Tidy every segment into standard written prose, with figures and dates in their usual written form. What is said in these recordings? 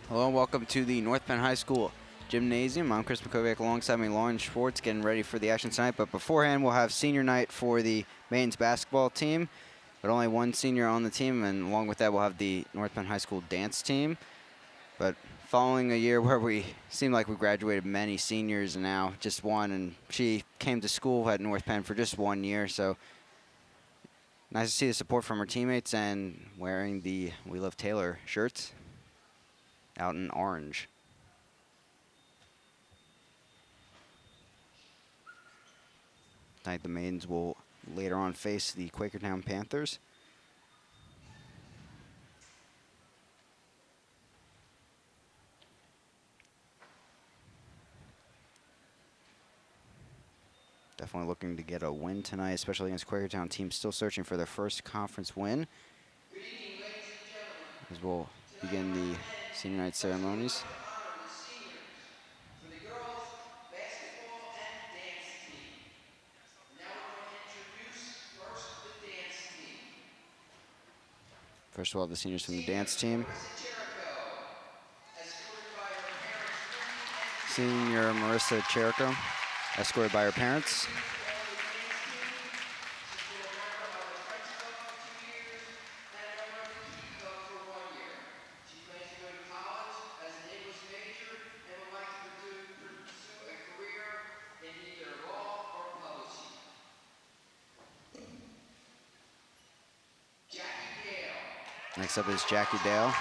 Hello and welcome to the North Penn High School Gymnasium. I'm Chris McCoviak alongside me, Lauren Schwartz, getting ready for the action tonight. But beforehand, we'll have senior night for the men's basketball team, but only one senior on the team, and along with that, we'll have the North Penn High School dance team. But following a year where we seemed like we graduated many seniors and now just one, and she came to school at North Penn for just 1 year, so nice to see the support from her teammates and wearing the We Love Taylor shirts out in orange. Tonight the maidens will later on face the Quakertown Panthers. Definitely looking to get a win tonight, especially against Quakertown, team still searching for their first conference win. As we'll begin the senior night ceremonies. First of all, the seniors from the dance team. Senior Marissa Cherico, escorted by her parents. Next up is Jackie Dale.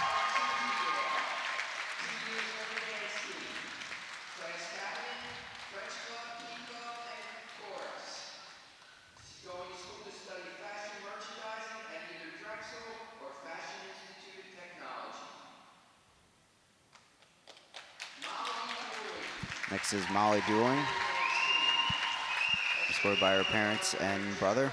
Next is Molly Dooling, escorted by her parents and brother.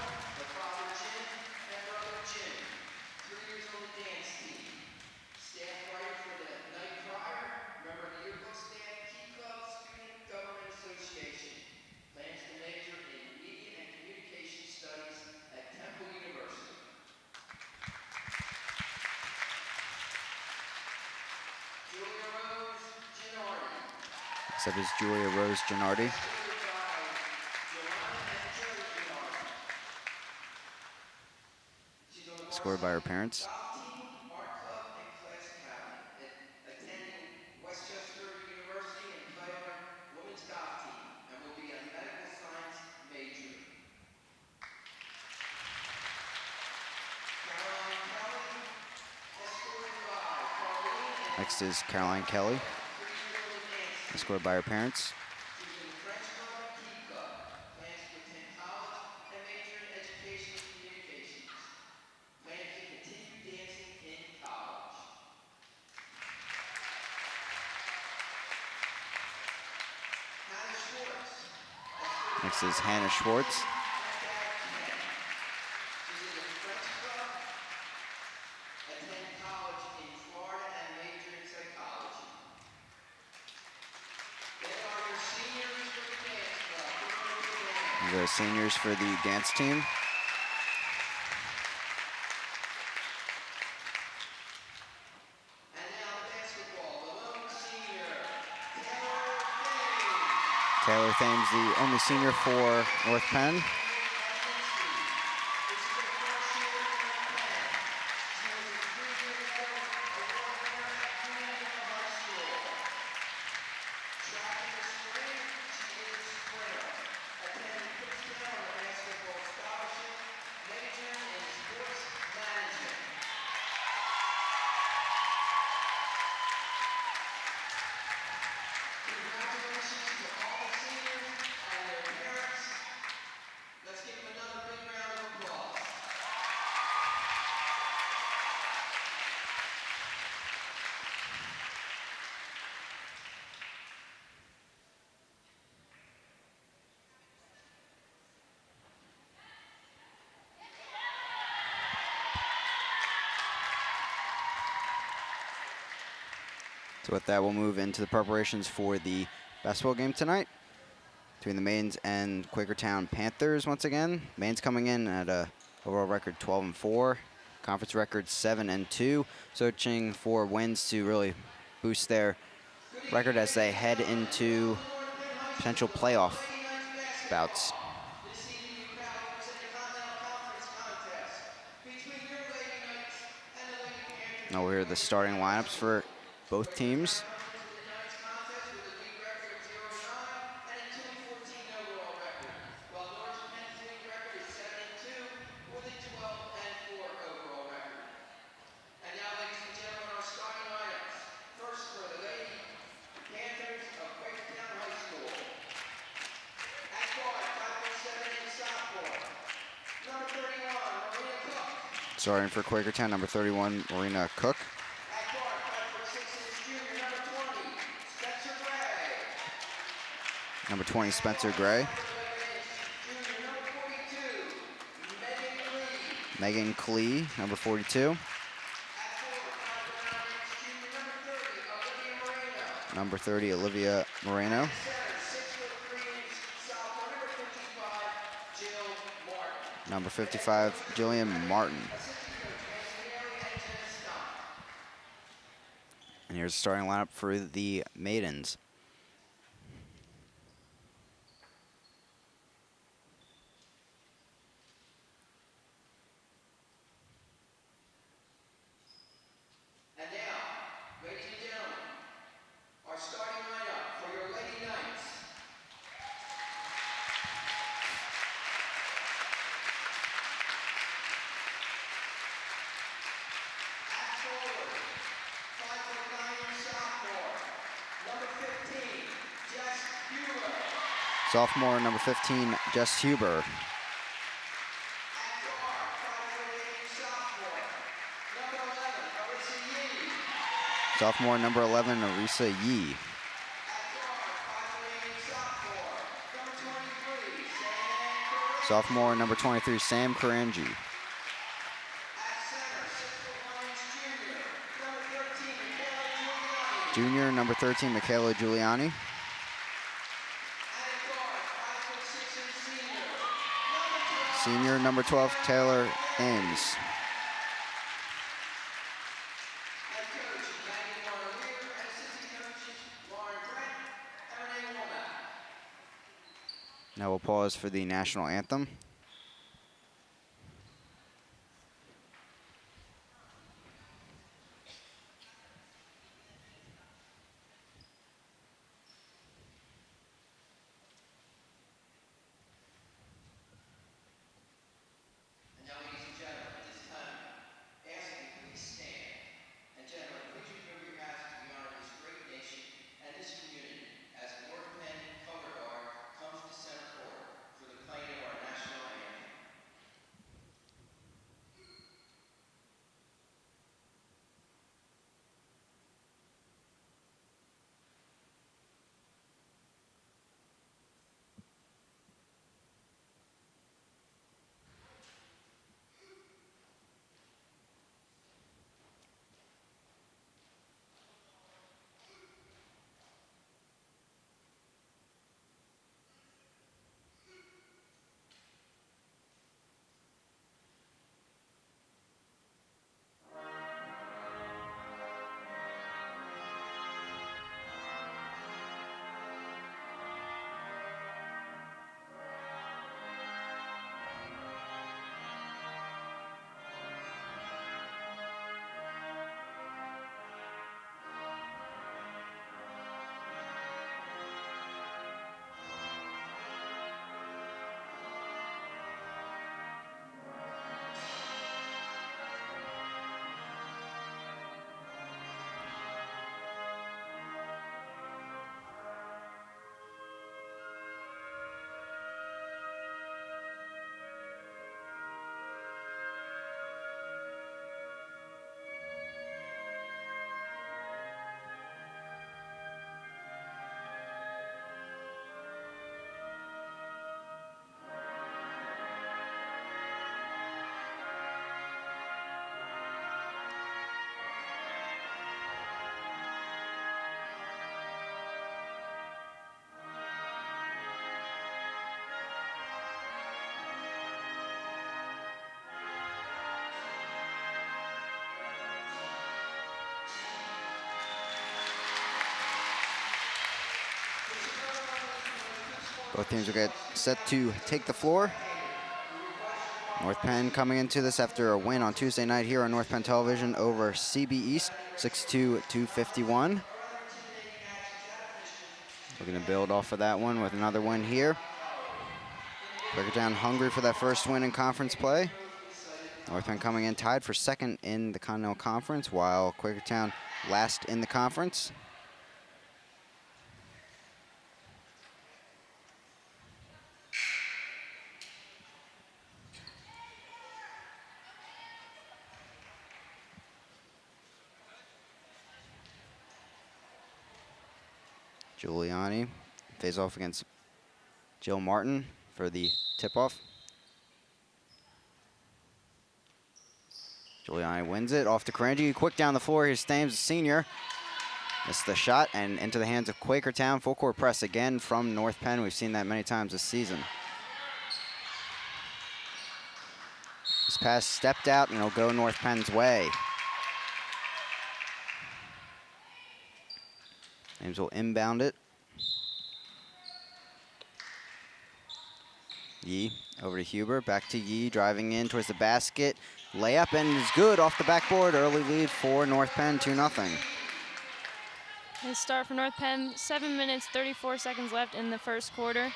Next up is Julia Rose Gennardi. Escorted by her parents. Next is Caroline Kelly, escorted by her parents. Next is Hannah Schwartz. The seniors for the dance team. Taylor Thames, the only senior for North Penn. So with that, we'll move into the preparations for the basketball game tonight between the Maidens and Quakertown Panthers once again. Maidens coming in at a overall record 12-4, conference record 7-2, searching for wins to really boost their record as they head into potential playoff bouts. Now here are the starting lineups for both teams. Starting for Quakertown, number 31, Marina Cook. Number 20, Spencer Gray. Megan Klee, number 42. Number 30, Olivia Moreno. Number 55, Jillian Martin. And here's the starting lineup for the maidens. And now, ladies and gentlemen, our starting lineup for your Lady Knights. At forward, 5'9" sophomore, number 15, Jess Huber. Sophomore, number 15, Jess Huber. At guard, 5'8" sophomore, number 11, Arisa Yee. Sophomore, number 11, Arisa Yee. At guard, 5'8" sophomore, number 23, Sam Curry. Sophomore, number 23, Sam Karanji. At center, 6'1" junior, number 13, Michaela Giuliani. Junior, number 13, Michaela Giuliani. At guard, 5'6" senior, number 12. Senior, number 12, Taylor Ames. Head coach, Maggie Warner-Lear, and assistant coaches, Lauren Brent and Renee Womack. Now we'll pause for the national anthem. And now, ladies and gentlemen, at this time, ask that you please stand. And gentlemen, please remove your hats to the honor of this great nation and this community as the North Penn Color Guard comes to center court for the playing of our national anthem. Both teams will get set to take the floor. North Penn coming into this after a win on Tuesday night here on North Penn Television over CB East, 62-251. Looking to build off of that one with another win here. Quakertown hungry for that first win in conference play. North Penn coming in tied for second in the Continental Conference, while Quakertown last in the conference. Giuliani face off against Jill Martin for the tip-off. Giuliani wins it off to Karanji. Quick down the floor. Here's Thames, a senior. Missed the shot and into the hands of Quakertown. Full court press again from North Penn. We've seen that many times this season. This pass stepped out and it'll go North Penn's way. Thames will inbound it. Yee over to Huber, back to Yee, driving in towards the basket. Layup and is good off the backboard. Early lead for North Penn, 2-0. They start for North Penn, 7 minutes, 34 seconds left in the first quarter.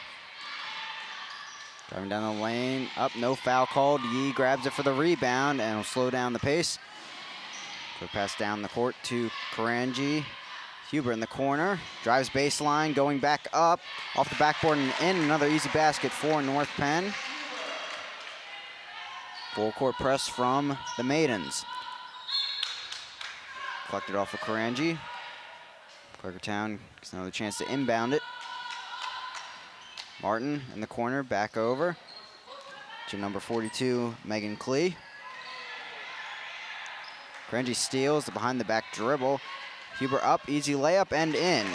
Driving down the lane, up, no foul called. Yee grabs it for the rebound and will slow down the pace. Quick pass down the court to Karanji. Huber in the corner, drives baseline, going back up, off the backboard and in. Another easy basket for North Penn. Full court press from the Maidens. Collected off of Karanji. Quakertown gets another chance to inbound it. Martin in the corner, back over to number 42, Megan Klee. Karanji steals the behind the back dribble. Huber up, easy layup and in.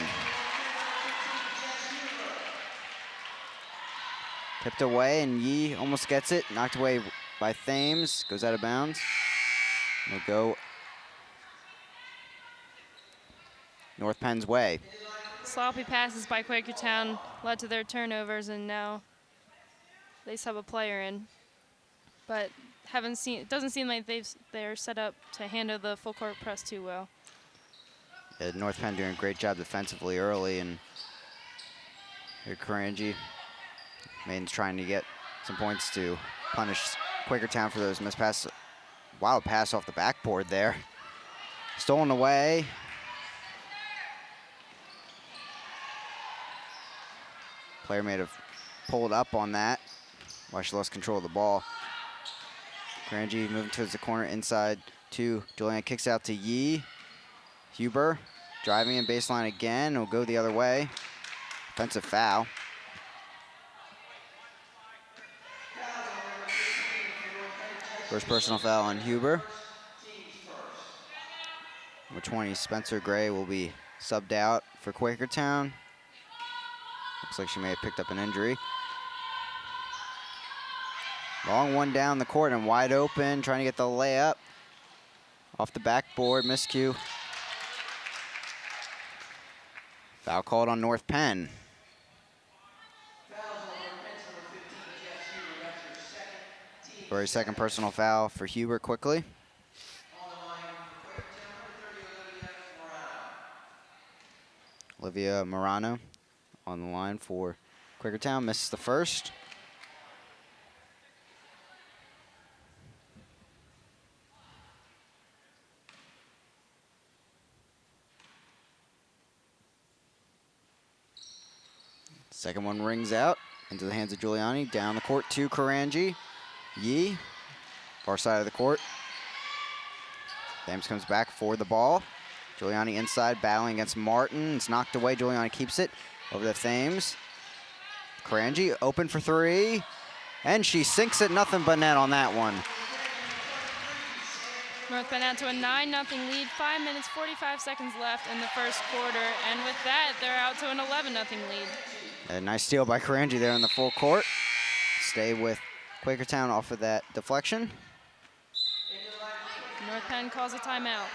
Tipped away and Yee almost gets it. Knocked away by Thames, goes out of bounds. Will go North Penn's way. Sloppy passes by Quakertown led to their turnovers, and now they sub a player in. But it doesn't seem like they're set up to handle the full court press too well. Yeah, North Penn doing a great job defensively early, and here Karanji. Maiden's trying to get some points to punish Quakertown for those missed passes. Wild pass off the backboard there. Stolen away. Player may have pulled up on that while she lost control of the ball. Karanji moving towards the corner inside to Julian, kicks out to Yee. Huber driving in baseline again, will go the other way. Offensive foul. First personal foul on Huber. Number 20, Spencer Gray, will be subbed out for Quakertown. Looks like she may have picked up an injury. Long one down the court and wide open, trying to get the layup. Off the backboard, miscue. Foul called on North Penn. For a second personal foul for Huber quickly. Olivia Morano on the line for Quakertown, misses the first. Second one rings out into the hands of Giuliani. Down the court to Karanji. Yee, far side of the court. Thames comes back for the ball. Giuliani inside, battling against Martin. It's knocked away. Giuliani keeps it over to Thames. Karanji open for three. And she sinks it, nothing but net on that one. North Penn out to a 9-0 lead, 5 minutes, 45 seconds left in the first quarter. And with that, they're out to an 11-0 lead. A nice steal by Karanji there in the full court. Stay with Quakertown off of that deflection. North Penn calls a timeout.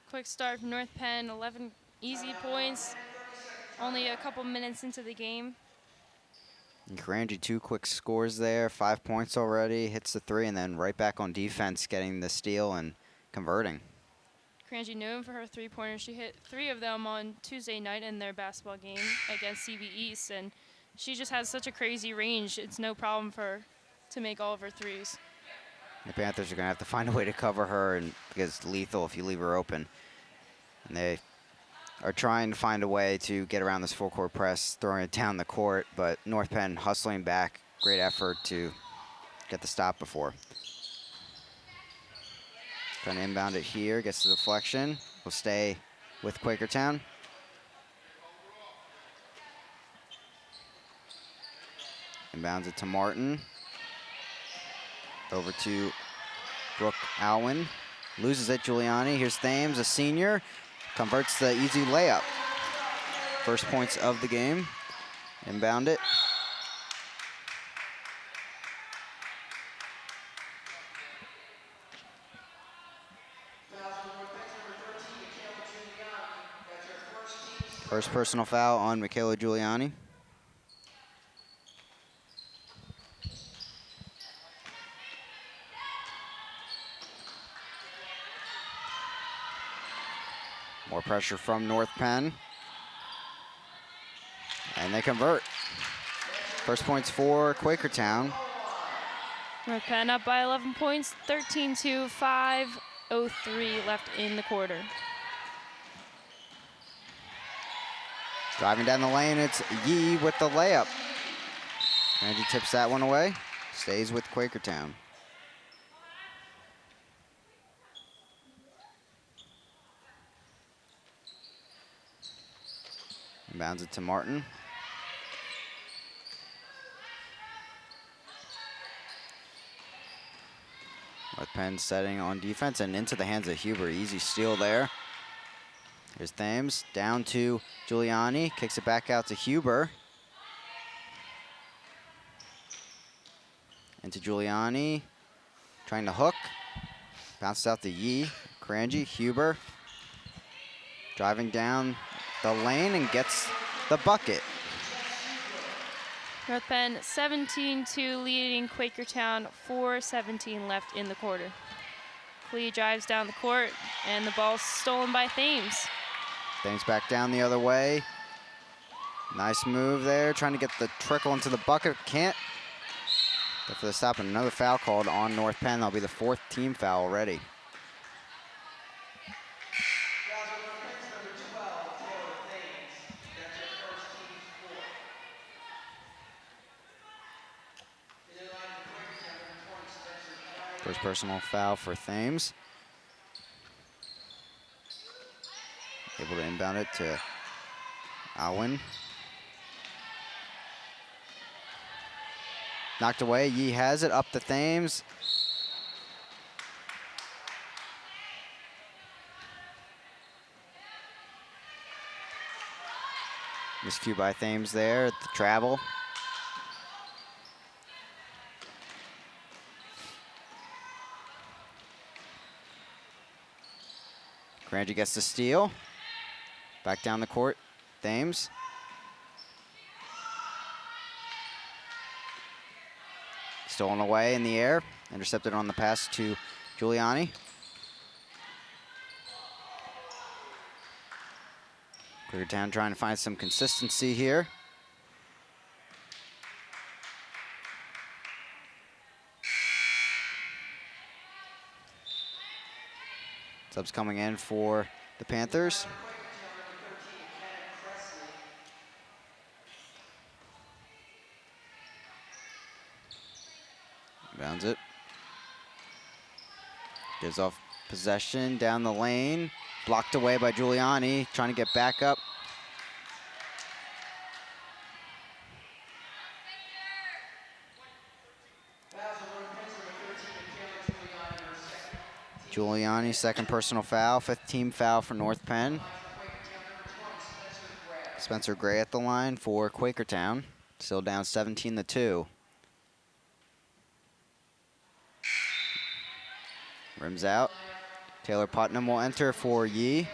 Quick start from North Penn, 11 easy points. only a couple minutes into the game. And Karanji, 2 quick scores there, 5 points already, hits the 3, and then right back on defense, getting the steal and converting. Karanji known for her three-pointers. She hit 3 of them on Tuesday night in their basketball game against CB East, and she just has such a crazy range. It's no problem for her to make all of her threes. The Panthers are going to have to find a way to cover her, and because it's lethal if you leave her open. And they are trying to find a way to get around this full-court press, throwing it down the court, but North Penn hustling back. Great effort to get the stop before. Trying to inbound it here, gets the deflection. Will stay with Quakertown. Inbounds it to Martin. Over to Brooke Alwyn. Loses it, Giuliani. Here's Thames, a senior. Converts the easy layup. First points of the game. Inbound it. First personal foul on Michaela Giuliani. More pressure from North Penn. And they convert. First points for Quakertown. North Penn up by 11 points, 13-2, 5:03 left in the quarter. Driving down the lane, it's Yee with the layup. Angie tips that one away. Stays with Quakertown. Inbounds it to Martin. North Penn setting on defense and into the hands of Huber. Easy steal there. Here's Thames, down to Giuliani, kicks it back out to Huber. Into Giuliani, trying to hook. Bounces out to Yee, Karanji, Huber. Driving down the lane and gets the bucket. North Penn 17-2 leading Quakertown, 4:17 left in the quarter. Clee drives down the court and the ball's stolen by Thames. Thames back down the other way. Nice move there, trying to get the trickle into the bucket. Can't. Go for the stop, and another foul called on North Penn. That'll be the 4th team foul already. First personal foul for Thames. Able to inbound it to Alwyn. Knocked away, Yee has it, up to Thames. Miscue by Thames there at the travel. Karanji gets the steal. Back down the court, Thames. Stolen away in the air. Intercepted on the pass to Giuliani. Quakertown trying to find some consistency here. Subs coming in for the Panthers. Bounds it. Gives off possession down the lane. Blocked away by Giuliani, trying to get back up. Giuliani, second personal foul, 5th team foul for North Penn. Spencer Gray at the line for Quakertown. Still down 17-2. Rims out. Taylor Putnam will enter for Yee.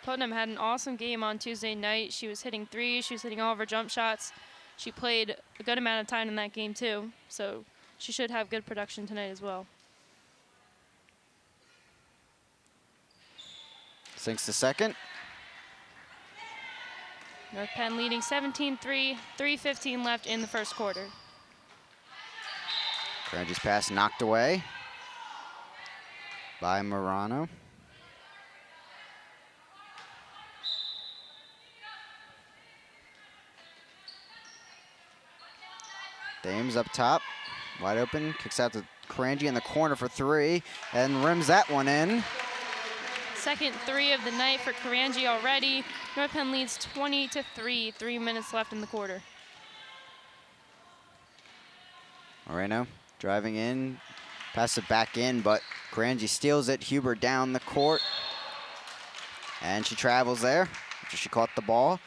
Putnam had an awesome game on Tuesday night. She was hitting threes. She was hitting all of her jump shots. She played a good amount of time in that game, too. So she should have good production tonight as well. Sinks the second. North Penn leading 17-3, 3:15 left in the first quarter. Karanji's pass knocked away by Morano. Thames up top, wide open, kicks out to Karanji in the corner for three, and rims that one in. Second three of the night for Karanji already. North Penn leads 20-3, 3 minutes left in the quarter. Moreno driving in, pass it back in, but Karanji steals it. Huber down the court, and she travels there after she caught the ball.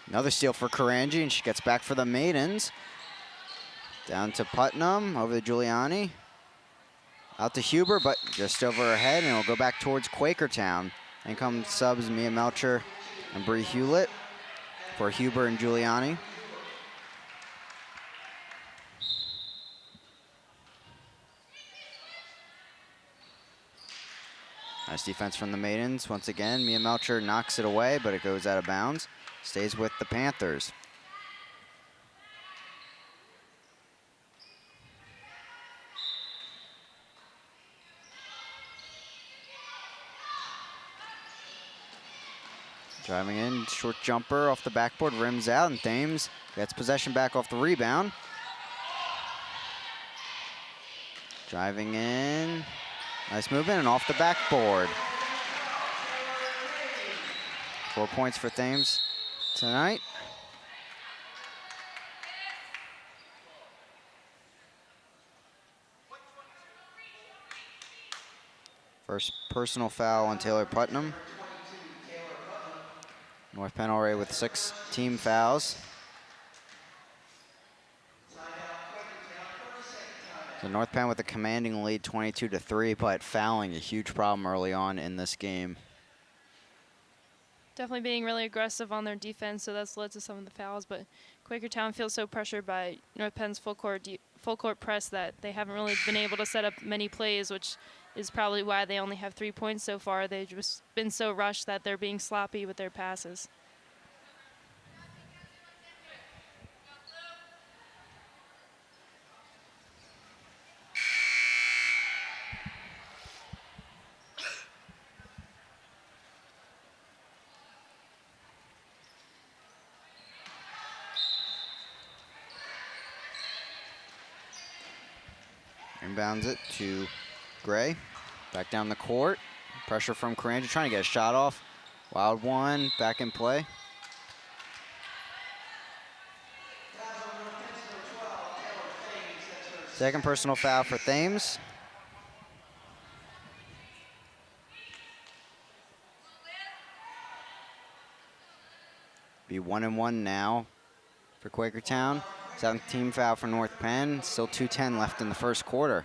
Another steal for Karanji, and she gets back for the Maidens. Down to Putnam, over to Giuliani. Out to Huber, but just over her head, and it'll go back towards Quakertown. And come subs Mia Melcher and Bree Hewlett for Huber and Giuliani. Nice defense from the Maidens. Once again, Mia Melcher knocks it away, but it goes out of bounds. Stays with the Panthers. Driving in, short jumper off the backboard, rims out, and Thames gets possession back off the rebound. Driving in, nice movement, and off the backboard. 4 points for Thames tonight. First personal foul on Taylor Putnam. North Penn already with 6 team fouls. So North Penn with a commanding lead, 22-3, but fouling a huge problem early on in this game. Definitely being really aggressive on their defense, so that's led to some of the fouls. But Quakertown feels so pressured by North Penn's full court press that they haven't really been able to set up many plays, which is probably why they only have 3 points so far. They've just been so rushed that they're being sloppy with their passes. Inbounds it to Gray. Back down the court. Pressure from Karanji, trying to get a shot off. Wild one, back in play. Second personal foul for Thames. Be 1-1 now for Quakertown. 7th team foul for North Penn. Still 2:10 left in the first quarter.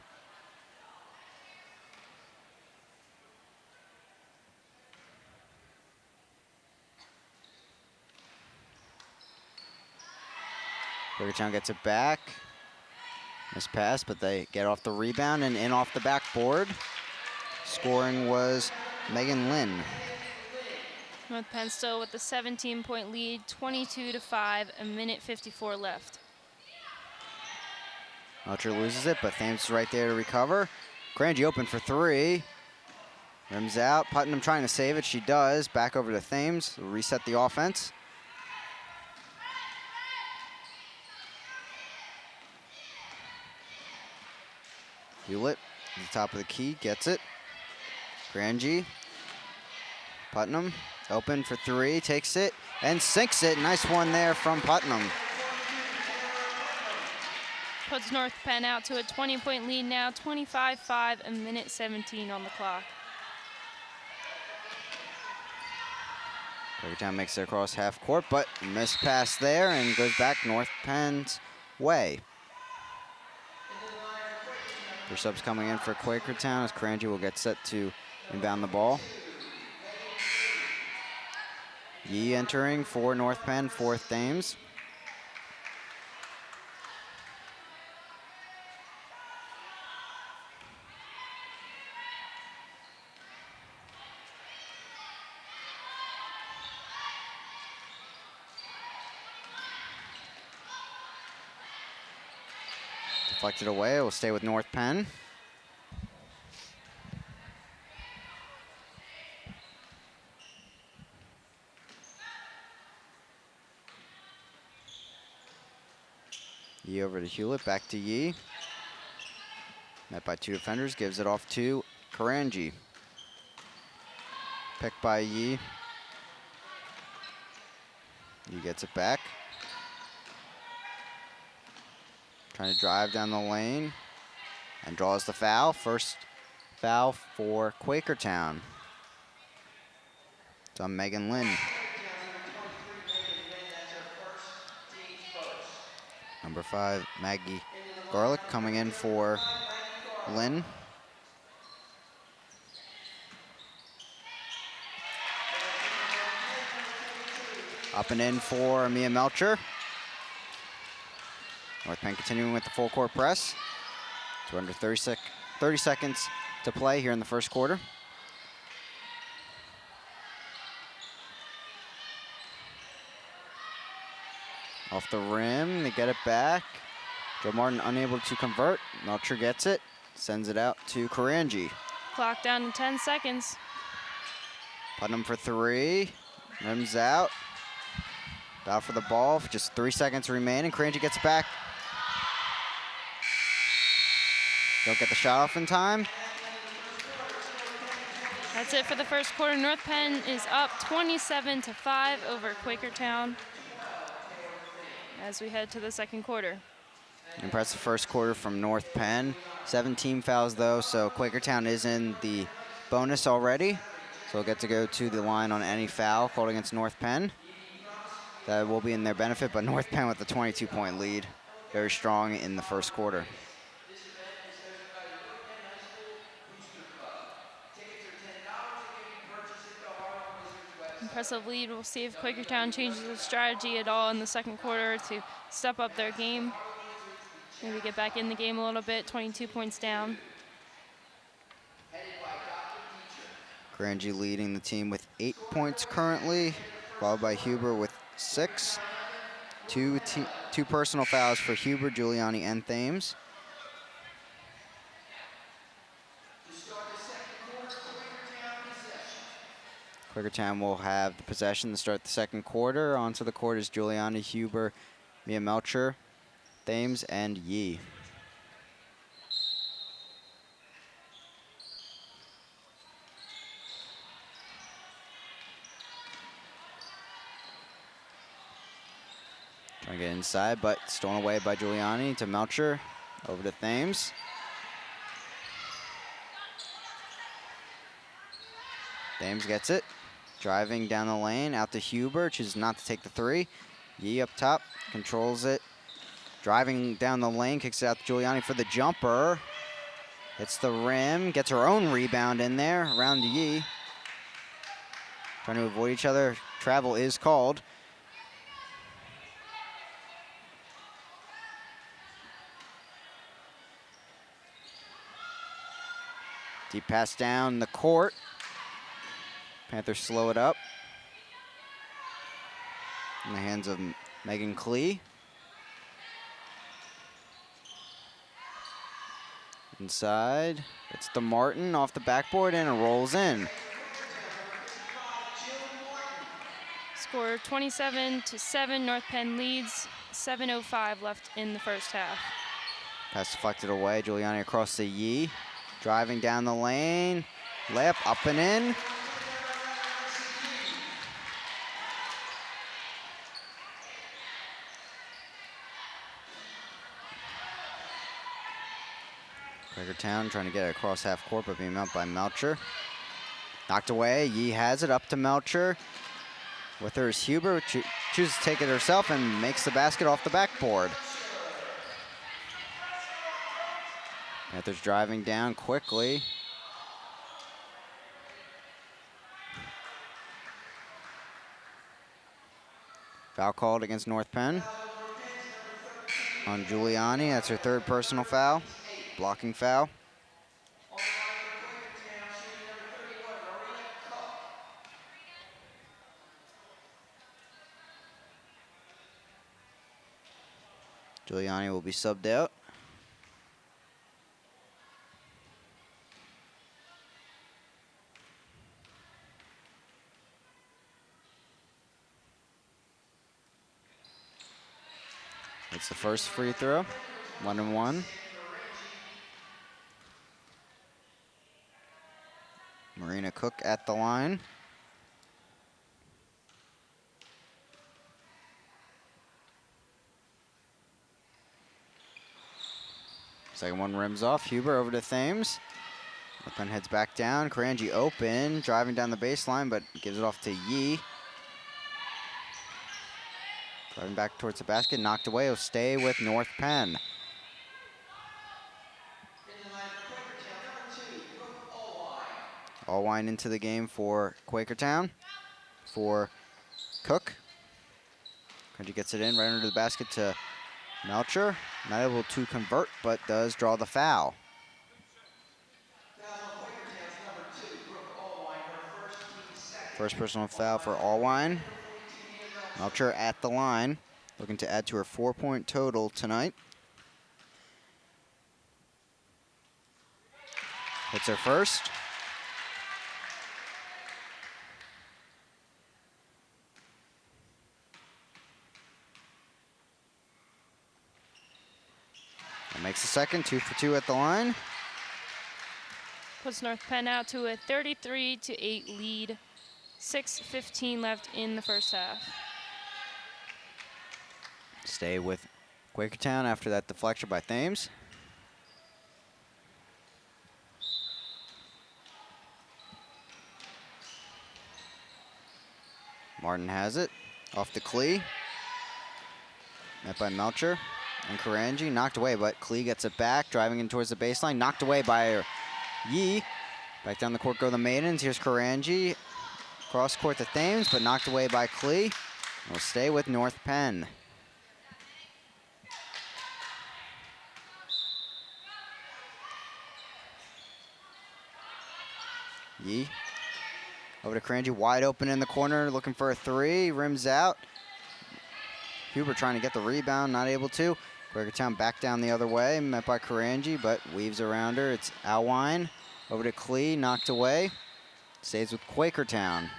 Quakertown gets it back. Nice pass, but they get off the rebound and in off the backboard. Scoring was Megan Lynn. North Penn still with the 17-point lead, 22-5, a minute 54 left. Melcher loses it, but Thames is right there to recover. Karanji open for three. Rims out. Putnam trying to save it. She does. Back over to Thames. Reset the offense. Hewlett at the top of the key. Gets it. Karanji. Putnam open for three. Takes it and sinks it. Nice one there from Putnam. Puts North Penn out to a 20-point lead now, 25-5, a minute 17 on the clock. Quakertown makes it across half court, but missed pass there and goes back North Penn's way. Their subs coming in for Quakertown as Karanji will get set to inbound the ball. Yee entering for North Penn, for Thames. Deflected away, it will stay with North Penn. Yee over to Hewlett, back to Yee. Met by two defenders, gives it off to Karanji. Picked by Yee. Yee gets it back. Trying to drive down the lane and draws the foul. First foul for Quakertown. It's on Megan Lynn. Number 5, Maggie Garlic coming in for Lynn. Up and in for Mia Melcher. North Penn continuing with the full court press. So under 30 seconds to play here in the first quarter. Off the rim, they get it back. Joe Martin unable to convert. Melcher gets it, sends it out to Karanji. Clock down to 10 seconds. Putnam for 3, rims out. Battle for the ball, just 3 seconds remaining. Karanji gets it back. Don't get the shot off in time. That's it for the first quarter. North Penn is up 27-5 over Quakertown as we head to the second quarter. Impressive first quarter from North Penn. 17 fouls though, so Quakertown is in the bonus already. So we'll get to go to the line on any foul called against North Penn. That will be in their benefit, but North Penn with a 22-point lead. Very strong in the first quarter. Impressive lead. We'll see if Quakertown changes their strategy at all in the second quarter to step up their game. Maybe get back in the game a little bit, 22 points down. Karanji leading the team with 8 points currently, followed by Huber with 6. Two personal fouls for Huber, Giuliani, and Thames. Quakertown will have the possession to start the second quarter. Onto the court is Giuliani, Huber, Mia Melcher, Thames, and Yee. Trying to get inside, but stolen away by Giuliani to Melcher, over to Thames. Thames gets it. Driving down the lane, out to Huber, chooses not to take the 3. Yee up top, controls it. Driving down the lane, kicks it out to Giuliani for the jumper. Hits the rim, gets her own rebound in there, around to Yee. Trying to avoid each other. Travel is called. Deep pass down the court. Panthers slow it up. In the hands of Megan Klee. Inside, it's the Martin off the backboard and it rolls in. Score 27-7, North Penn leads, 7:05 left in the first half. Pass deflected away, Giuliani across the Yee. Driving down the lane, layup up and in. Quakertown trying to get it across half court, but being met by Melcher. Knocked away, Yee has it up to Melcher. With her is Huber, chooses to take it herself and makes the basket off the backboard. Panthers driving down quickly. Foul called against North Penn on Giuliani. That's her third personal foul, blocking foul. On the line for Quakertown, shooting number 31, Marina Cook. Giuliani will be subbed out. It's the first free throw, 1-1. Marina Cook at the line. Second one rims off. Huber over to Thames. Then heads back down. Karanji open, driving down the baseline, but gives it off to Yee. Driving back towards the basket, knocked away. Will stay with North Penn. In the line for Quakertown, number 2, Brooke Allwine. Allwine into the game for Quakertown. For Cook. Karanji gets it in right under the basket to Melcher. Not able to convert, but does draw the foul. Foul on Quakertown's number 2, Brooke Allwine, her first, team second. First personal foul for Allwine. Number 42, Nina Melcher. Melcher at the line, looking to add to her 4-point total tonight. Hits her first. And makes the second, 2 for 2 at the line. Puts North Penn out to a 33-8 lead. 6:15 left in the first half. Stay with Quakertown after that deflection by Thames. Martin has it. Off to Klee. Met by Melcher. And Karanji knocked away, but Klee gets it back, driving in towards the baseline. Knocked away by Yee. Back down the court go the Maidens. Here's Karanji. Cross court to Thames, but knocked away by Klee. Will stay with North Penn. Yee. Over to Karanji, wide open in the corner, looking for a three. Rims out. Huber trying to get the rebound, not able to. Quakertown back down the other way, met by Karanji, but weaves around her. It's Allwine. Over to Klee, knocked away. Stays with Quakertown.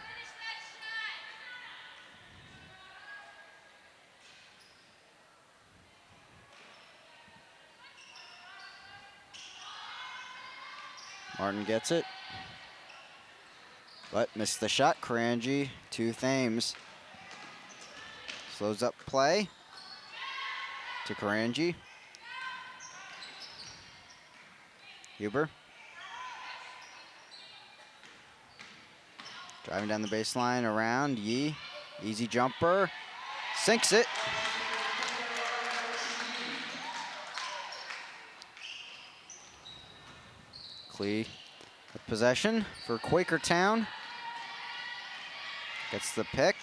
Martin gets it, but missed the shot. Karanji to Thames. Slows up play to Karanji. Huber. Driving down the baseline around Yee. Easy jumper. Sinks it. Klee with possession for Quakertown. Gets the pick.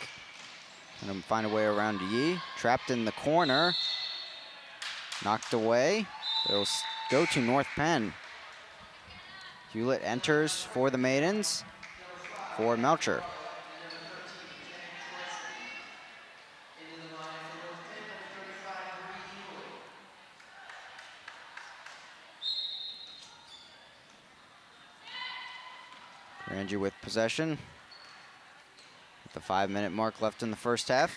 And find a way around Yee. Trapped in the corner. Knocked away. It'll go to North Penn. Hewlett enters for the Maidens. For Melcher. Karanji with possession. With the 5-minute mark left in the first half.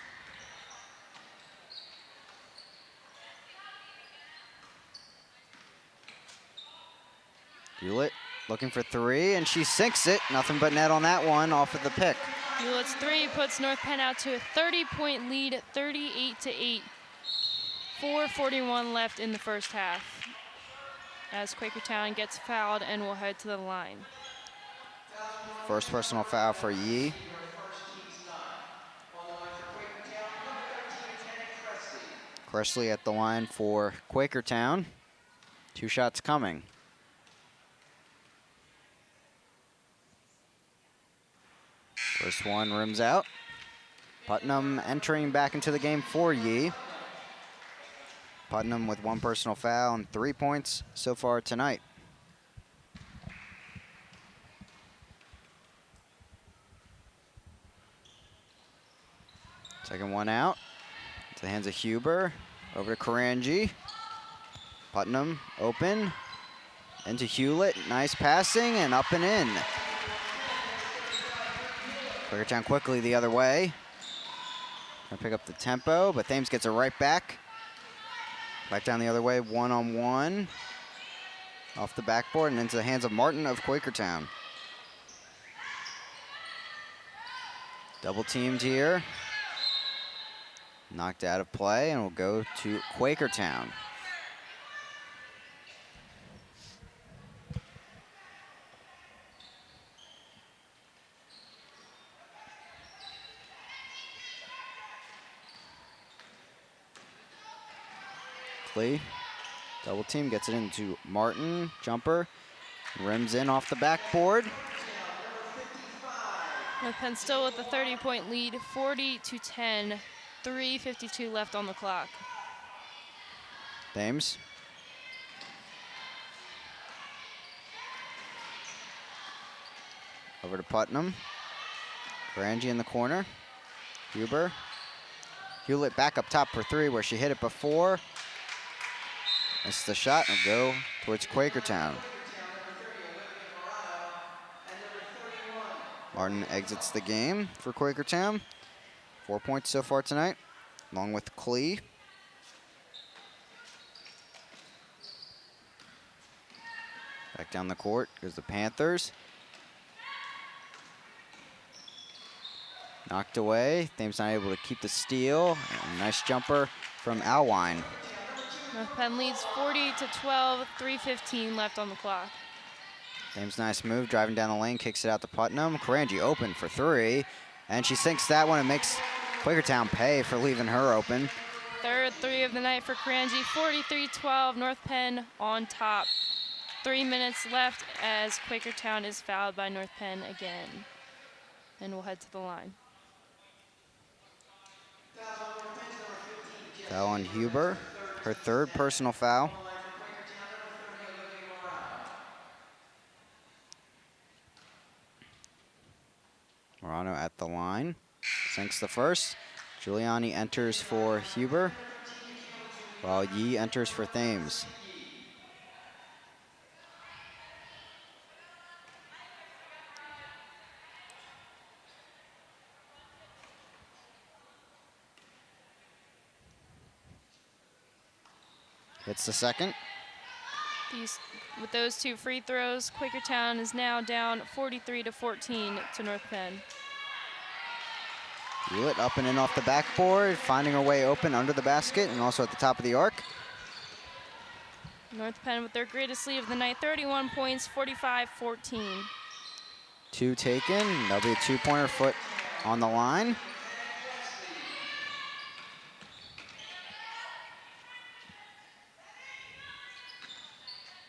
Hewlett looking for three, and she sinks it. Nothing but net on that one off of the pick. Hewlett's three puts North Penn out to a 30-point lead, 38-8. 4:41 left in the first half. As Quakertown gets fouled and will head to the line. First personal foul for Yee. Presley at the line for Quakertown. 2 shots coming. First one rims out. Putnam entering back into the game for Yee. Putnam with 1 personal foul and 3 points so far tonight. Second one out. To the hands of Huber. Over to Karanji. Putnam open. Into Hewlett. Nice passing and up and in. Quakertown quickly the other way. Trying to pick up the tempo, but Thames gets it right back. Back down the other way, 1-on-1. Off the backboard and into the hands of Martin of Quakertown. Double teamed here. Knocked out of play and will go to Quakertown. Clee, double team, gets it into Martin, jumper, rims in off the backboard. North Penn still with a 30-point lead, 40-10, 3:52 left on the clock. Thames. Over to Putnam. Karanji in the corner. Huber. Hewlett back up top for 3 where she hit it before. Missed the shot and go towards Quakertown. Martin exits the game for Quakertown. 4 points so far tonight, along with Clee. Back down the court goes the Panthers. Knocked away. Thames not able to keep the steal. And nice jumper from Alwine. North Penn leads 40-12, 3:15 left on the clock. Thames nice move, driving down the lane, kicks it out to Putnam. Karanji open for 3, and she sinks that one and makes Quakertown pay for leaving her open. Third 3 of the night for Karanji, 43-12, North Penn on top. 3 minutes left as Quakertown is fouled by North Penn again. And we'll head to the line. Foul on Huber, her 3rd personal foul. Morano at the line, sinks the first. Giuliani enters for Huber, while Yee enters for Thames. Hits the second. With those 2 free throws, Quakertown is now down 43-14 to North Penn. Hewlett up and in off the backboard, finding her way open under the basket and also at the top of the arc. North Penn with their greatest lead of the night, 31 points, 45-14. 2 taken. That'll be a 2-pointer, foot on the line.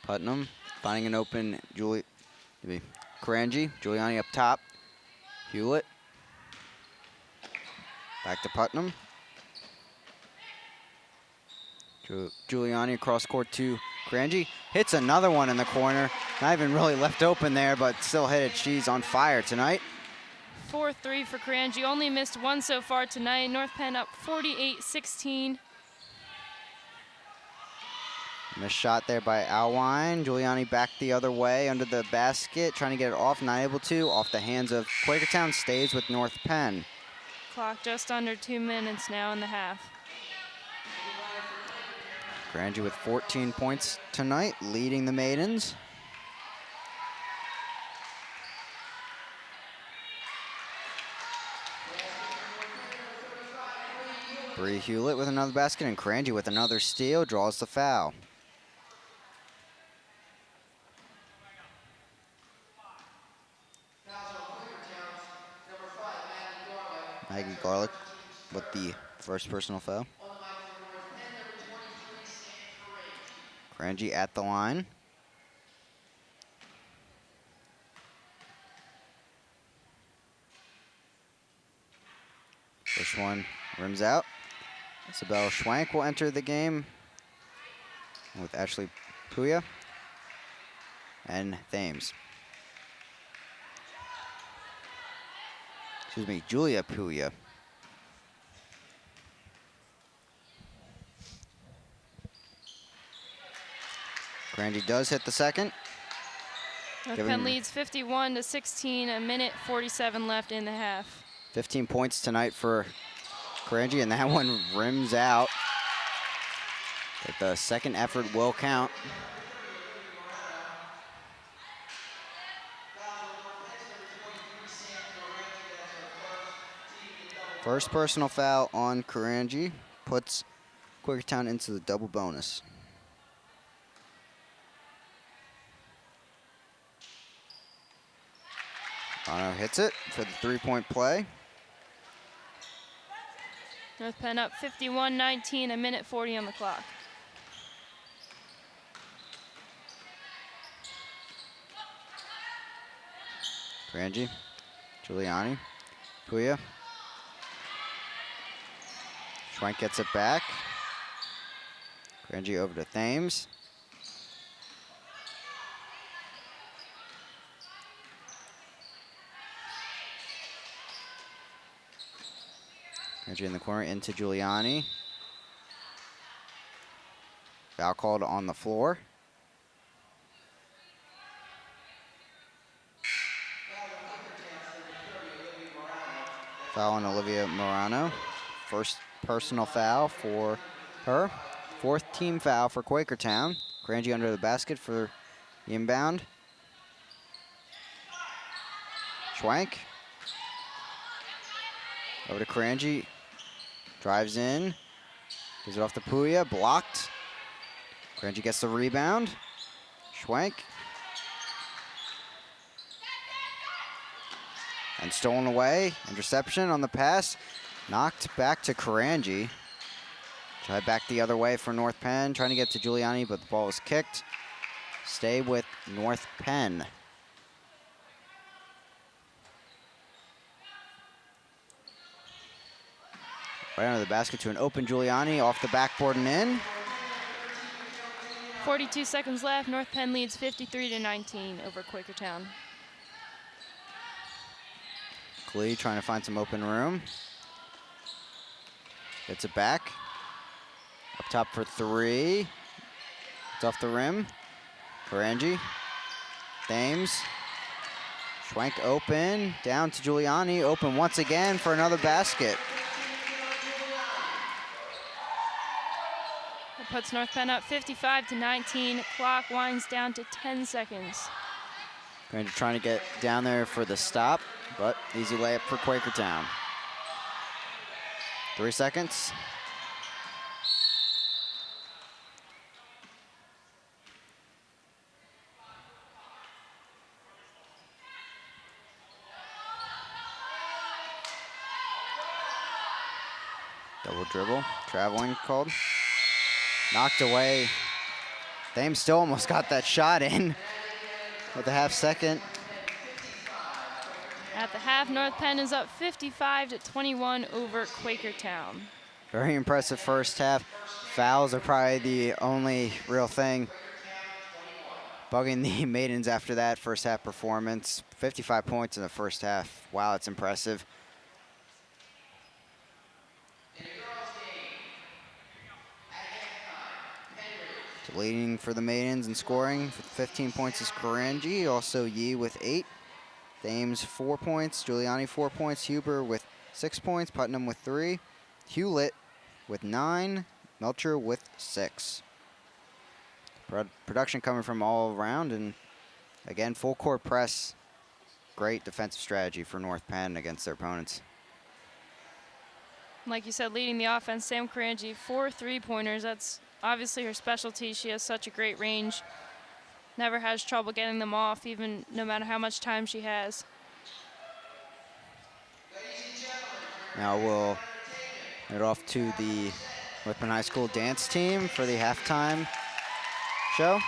Putnam finding an open Karanji. Giuliani up top. Hewlett. Back to Putnam. Giuliani across court to Karanji. Hits another one in the corner. Not even really left open there, but still hit it. She's on fire tonight. 4-3 for Karanji. Only missed 1 so far tonight. North Penn up 48-16. Missed shot there by Alwine. Giuliani back the other way under the basket, trying to get it off, not able to. Off the hands of Quakertown, stays with North Penn. Clock just under 2 minutes now in the half. Karanji with 14 points tonight, leading the Maidens. Bree Hewlett with another basket, and Karanji with another steal, draws the foul. Maggie Garlick with the first personal foul. Grangy at the line. First one rims out. Isabel Schwank will enter the game with Ashley Puya and Thames. Excuse me, Julia Puya. Grangy does hit the second. North Penn leads 51-16, a minute 47 left in the half. 15 points tonight for Grangy, and that one rims out. But the second effort will count. First personal foul on Karanji puts Quakertown into the double bonus. Bono hits it for the three-point play. North Penn up 51-19, a minute 40 on the clock. Karanji, Giuliani, Puya. Schwank gets it back. Karanji over to Thames. Karanji in the corner into Giuliani. Foul called on the floor. Foul on Olivia Morano. First personal foul for her. Fourth team foul for Quakertown. Karanji under the basket for the inbound. Schwank. Over to Karanji. Drives in. Gives it off to Puya. Blocked. Karanji gets the rebound. Schwank. And stolen away. Interception on the pass. Knocked back to Karanji. Tried back the other way for North Penn. Trying to get to Giuliani, but the ball was kicked. Stay with North Penn. Right under the basket to an open Giuliani. Off the backboard and in. 42 seconds left. North Penn leads 53-19 over Quakertown. Klee trying to find some open room. Gets it back. Up top for three. It's off the rim. Karanji. Thames. Schwank open. Down to Giuliani. Open once again for another basket. That puts North Penn up 55-19. Clock winds down to 10 seconds. Karanji trying to get down there for the stop, but easy layup for Quakertown. 3 seconds. Double dribble, traveling called. Knocked away. Thames still almost got that shot in with the half second. At the half, North Penn is up 55-21 over Quakertown. Very impressive first half. Fouls are probably the only real thing bugging the Maidens after that first half performance. 55 points in the first half. Wow, it's impressive. Leading for the Maidens in scoring with 15 points is Karanji. Also Yi with 8. Thames 4 points. Giuliani 4 points. Huber with 6 points. Putnam with 3. Hewlett with 9. Melcher with 6. Production coming from all around, and again, full court press. Great defensive strategy for North Penn against their opponents. Like you said, leading the offense, Sam Karanji, 4 3-pointers. That's obviously her specialty. She has such a great range. Never has trouble getting them off, even no matter how much time she has. Now we'll head off to the North Penn High School dance team for the halftime show.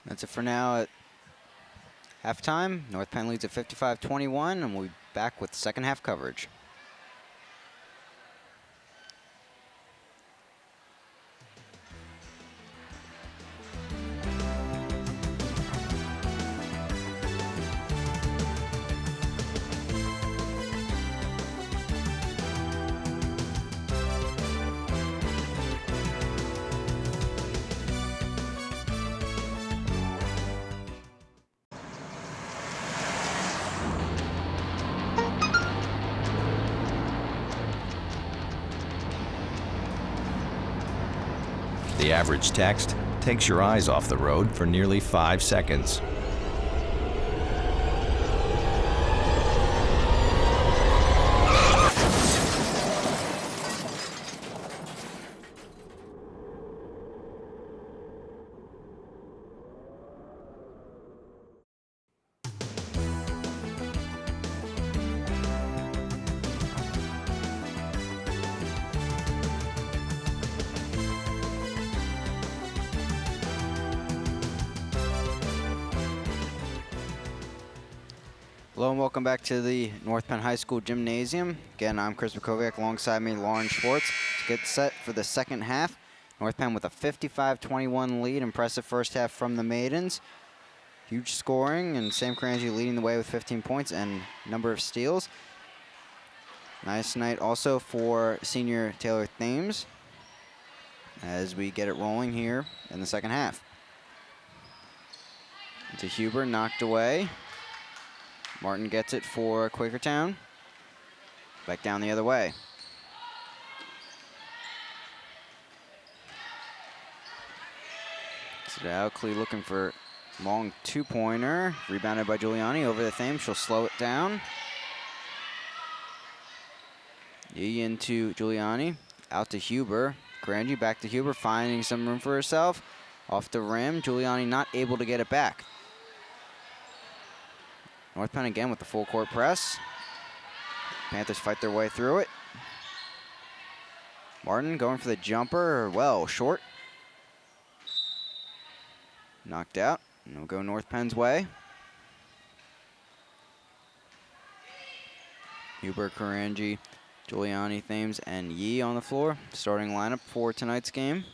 That's it for now at halftime. North Penn leads at 55-21, and we'll be back with second half coverage. The average text takes your eyes off the road for nearly 5 seconds. Hello and welcome back to the North Penn High School Gymnasium. Again, I'm Chris McKoviak, alongside me, Lauren Schwartz. Let's get set for the second half. North Penn with a 55-21 lead. Impressive first half from the Maidens. Huge scoring, and Sam Carangi leading the way with 15 points and number of steals. Nice night also for senior Taylor Thames as we get it rolling here in the second half. To Huber, knocked away. Martin gets it for Quakertown. Back down the other way. So now Clee looking for long two-pointer. Rebounded by Giuliani over the Thames. She'll slow it down. Yee into Giuliani. Out to Huber. Carangi back to Huber, finding some room for herself. Off the rim. Giuliani not able to get it back. North Penn again with the full court press. Panthers fight their way through it. Martin going for the jumper. Well, short. Knocked out. And it'll go North Penn's way. Huber, Karanji, Giuliani, Thames, and Yee on the floor. Starting lineup for tonight's game.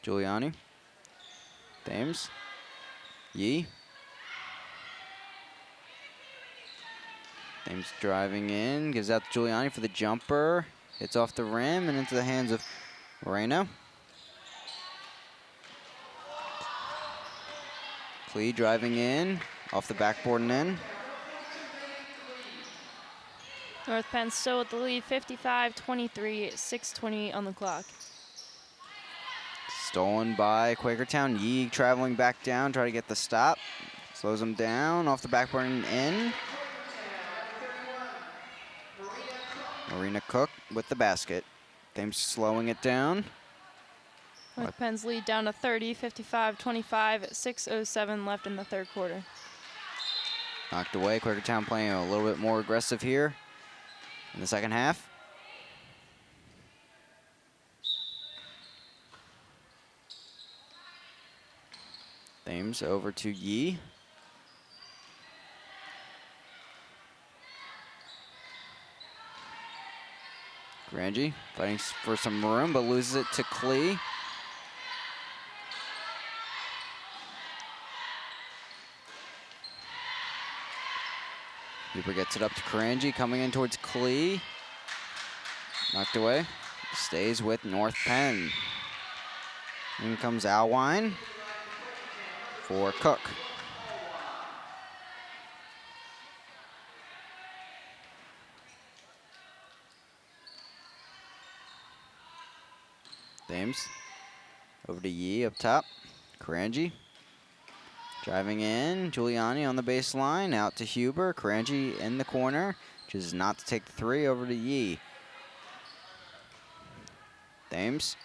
Giuliani, Thames, Yee. Thames driving in, gives out to Giuliani for the jumper. Hits off the rim and into the hands of Moreno. Klee driving in, off the backboard and in. North Penn still with the lead, 55-23, 6:20 on the clock. Stolen by Quakertown. Yee traveling back down, try to get the stop. Slows him down, off the backboard and in. Marina Cook with the basket. Thames slowing it down. North Penn's lead down to 30, 55-25, 6:07 left in the third quarter. Knocked away. Quakertown playing a little bit more aggressive here in the second half. Thames over to Yee. Grangi fighting for some room, but loses it to Klee. Huber gets it up to Karanji, coming in towards Klee. Knocked away. Stays with North Penn. In comes Alwine for Cook. Thames over to Yee up top. Karanji driving in. Giuliani on the baseline. Out to Huber. Karanji in the corner. Chooses not to take the three. Over to Yee. Thames.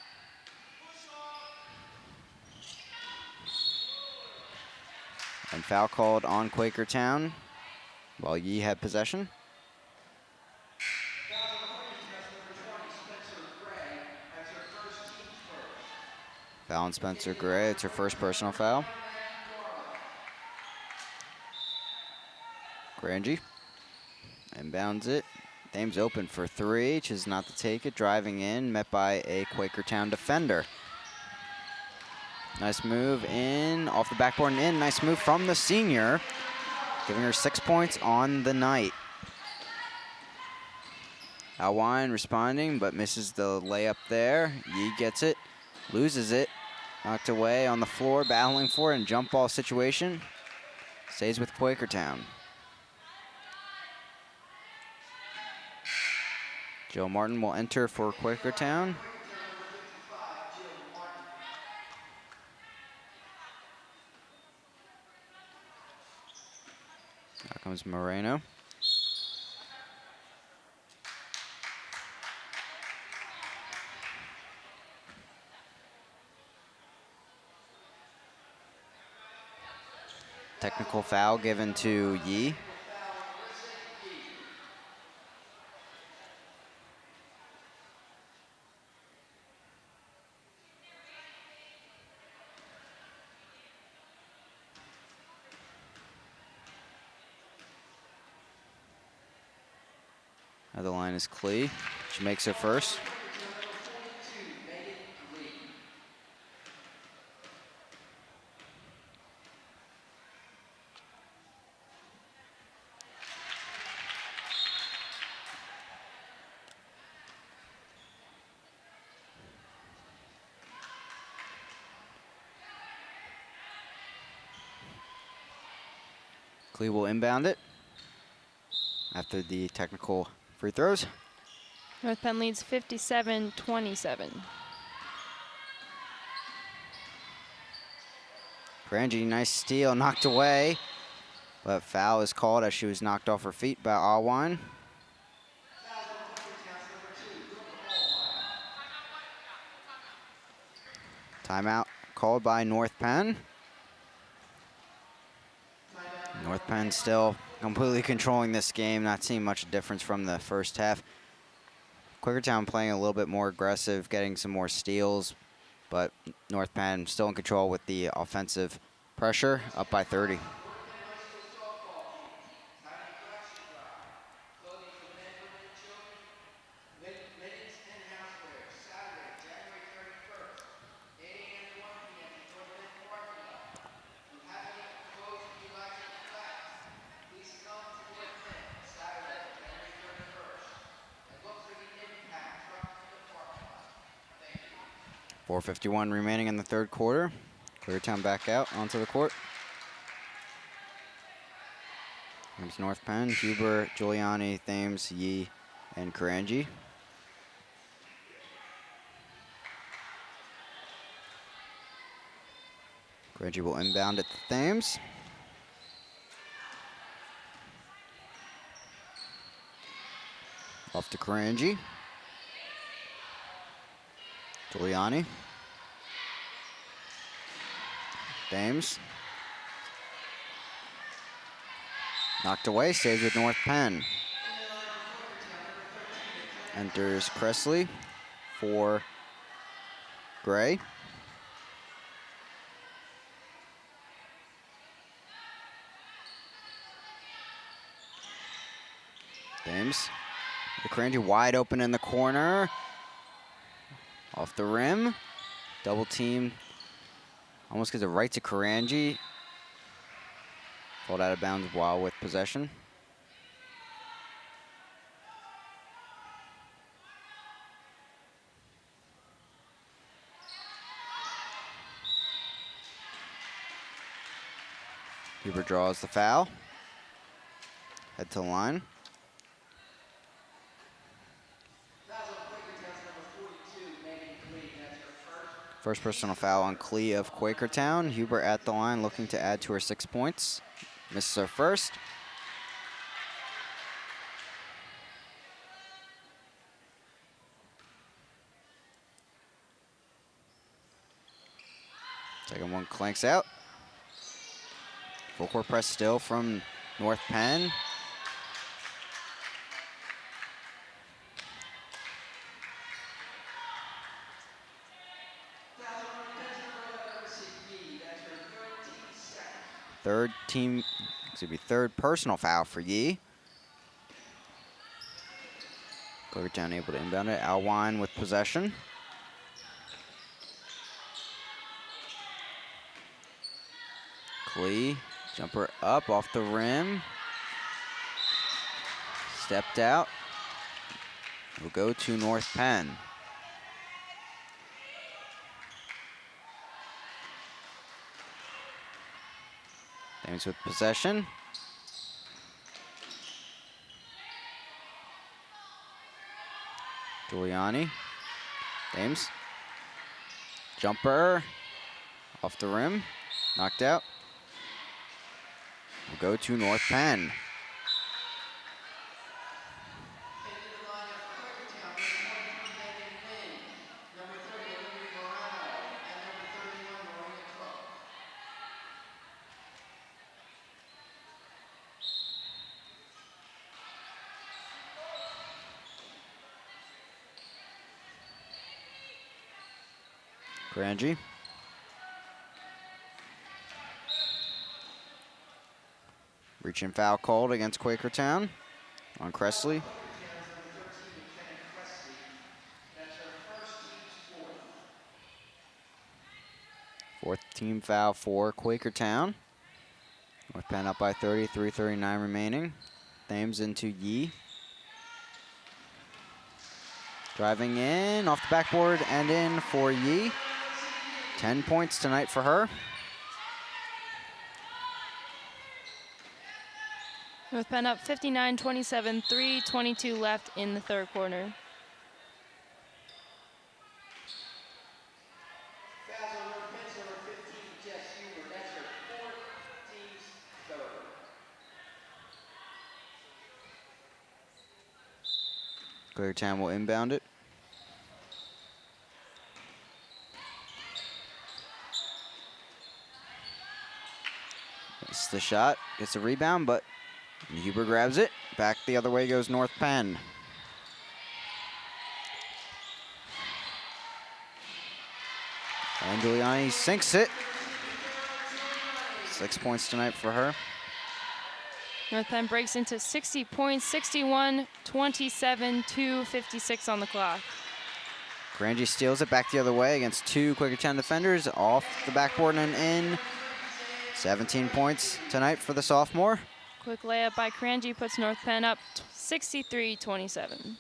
And foul called on Quakertown while Yee had possession. Foul on Spencer Gray. It's her first personal foul. Grangi inbounds it. Thames open for three. Chooses not to take it. Driving in. Met by a Quakertown defender. Nice move in. Off the backboard and in. Nice move from the senior. Giving her 6 points on the night. Alwine responding, but misses the layup there. Yee gets it. Loses it. Knocked away on the floor, battling for it in jump ball situation. Stays with Quakertown. Joe Martin will enter for Quakertown. Here comes Moreno. Technical foul given to Yee. The line is Klee. She makes her first. Klee will inbound it after the technical free throws. North Penn leads 57-27. Grangi, nice steal, knocked away. But foul is called as she was knocked off her feet by Alwine. Timeout called by North Penn. North Penn still completely controlling this game, not seeing much difference from the first half. Quakertown playing a little bit more aggressive, getting some more steals, but North Penn still in control with the offensive pressure, up by 30. Please come to North Penn Saturday, January 31st, and look for the impact truck in the parking lot. Thank you. 4:51 remaining in the third quarter. Quakertown back out onto the court. Here's North Penn, Huber, Giuliani, Thames, Yee, and Karanji. Karanji will inbound it to Thames. Off to Karanji. Giuliani. Thames. Knocked away, stays with North Penn. Enters Cressley for Gray. Thames. The Karanji wide open in the corner. Off the rim. Double team. Almost gives it right to Karanji. Pulled out of bounds while with possession. Huber draws the foul. Head to the line. First personal foul on Klee of Quakertown. Huber at the line looking to add to her 6 points. Misses her first. Second one clanks out. Full court press still from North Penn. Third personal foul for Yee. Quakertown able to inbound it. Alwine with possession. Klee, jumper up off the rim. Stepped out. Will go to North Penn. Thames with possession. Giuliani. Thames. Jumper. Off the rim. Knocked out. Will go to North Penn. Karanji. Reaching foul called against Quakertown on Cressley. Fourth team foul for Quakertown. North Penn up by 30, 3:39 remaining. Thames into Yee. Driving in, off the backboard and in for Yee. 10 points tonight for her. North Penn up 59-27, 3:22 left in the third quarter. Fouls on North Penn's number 15, Jess Huber. That's her fourth, team's third. Quakertown will inbound it. It's the shot, gets a rebound, but Huber grabs it. Back the other way goes North Penn. And Giuliani sinks it. 6 points tonight for her. North Penn breaks into 60 points, 61, 27, 2:56 on the clock. Grangy steals it back the other way against 2 Quakertown defenders, off the backboard and in. 17 points tonight for the sophomore. Quick layup by Cranji puts North Penn up 63-27.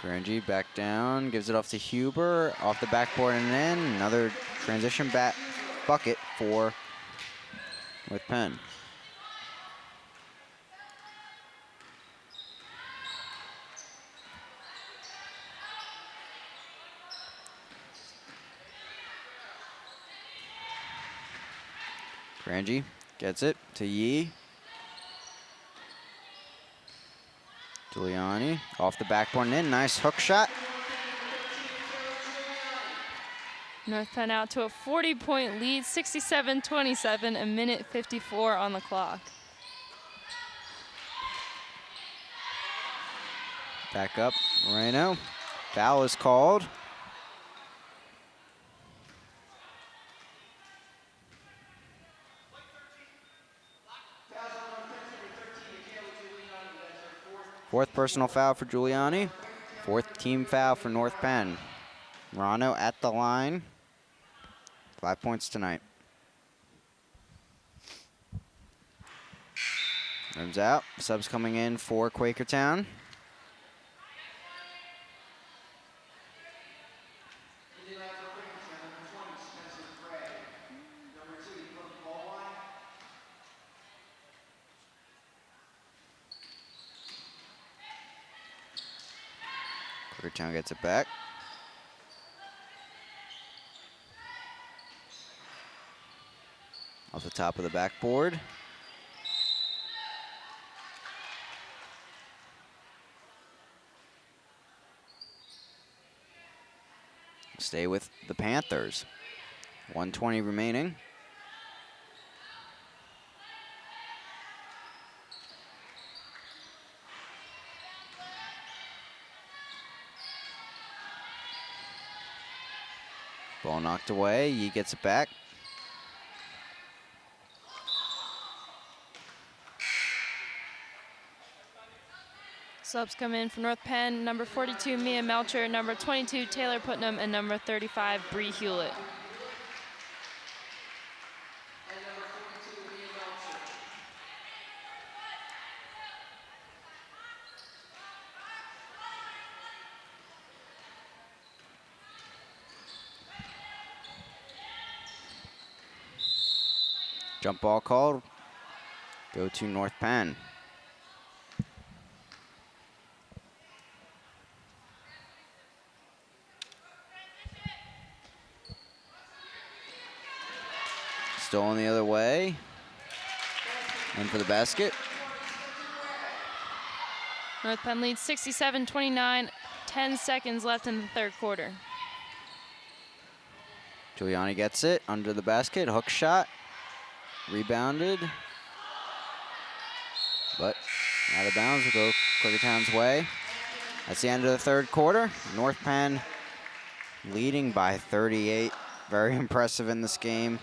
Grangy back down, gives it off to Huber, off the backboard and in. Another transition bucket for North Penn. Grangy gets it to Yee. Giuliani off the backboard and in. Nice hook shot. North Penn out to a 40-point lead, 67-27, a minute 54 on the clock. Back up, Moreno. Foul is called. Fourth personal foul for Giuliani. Fourth team foul for North Penn. Morano at the line. 5 points tonight. Runs out. Subs coming in for Quakertown. Quakertown gets it back. Off the top of the backboard. Stay with the Panthers. 1:20 remaining. Ball knocked away. He gets it back. Subs come in for North Penn, number 42, Mia Melcher, number 22, Taylor Putnam, and number 35, Bree Hewlett. Jump ball called. Go to North Penn. Stolen the other way. In for the basket. North Penn leads 67-29, 10 seconds left in the third quarter. Giuliani gets it under the basket. Hook shot. Rebounded. But out of bounds will go Quakertown's way. That's the end of the third quarter. North Penn leading by 38. Very impressive in this game.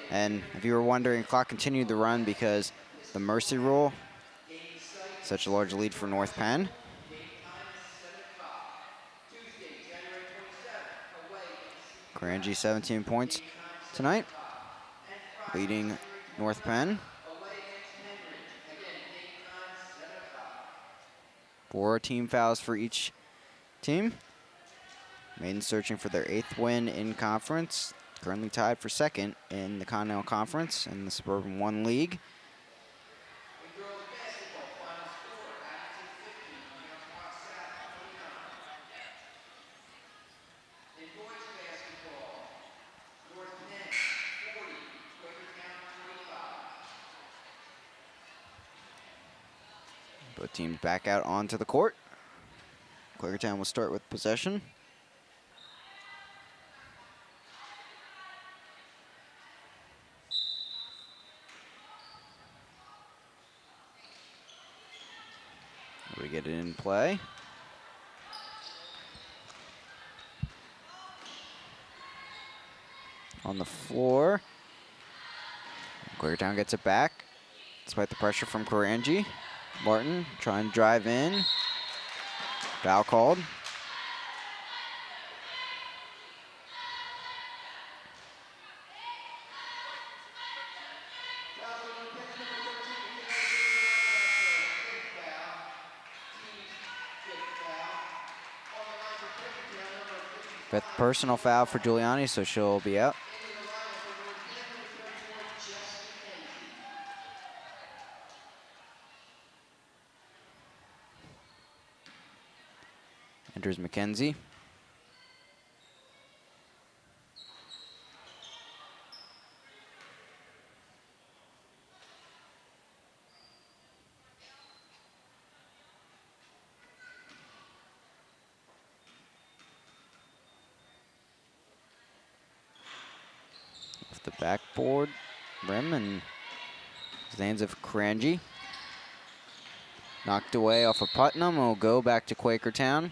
And if you were wondering, clock continued to run because the mercy rule, such a large lead for North Penn. Grangy 17 points tonight, leading North Penn. 4 team fouls for each team. Maidens searching for their 8th win in conference. Currently tied for 2nd in the Continental Conference in the Suburban 1 League. Both teams back out onto the court. Quakertown will start with possession. We get it in play. On the floor. Quakertown gets it back, despite the pressure from Karanji. Martin trying to drive in. Foul called. Fifth personal foul for Giuliani, so she'll be out. Enters McKenzie. Off the backboard rim and the hands of Karanji. Knocked away off of Putnam. Will go back to Quakertown.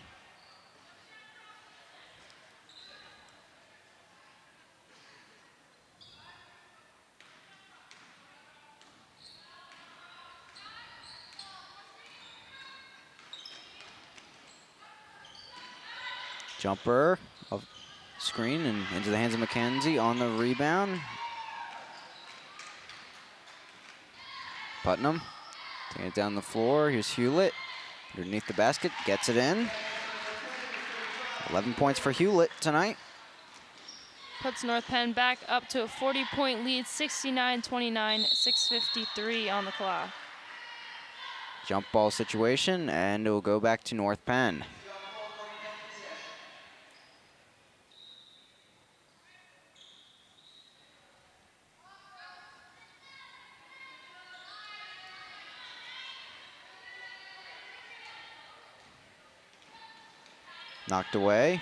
Jumper of screen and into the hands of McKenzie on the rebound. Putnam taking it down the floor. Here's Hewlett underneath the basket, gets it in. 11 points for Hewlett tonight. Puts North Penn back up to a 40-point lead, 69-29, 6:53 on the clock. Jump ball situation, and it will go back to North Penn. Knocked away.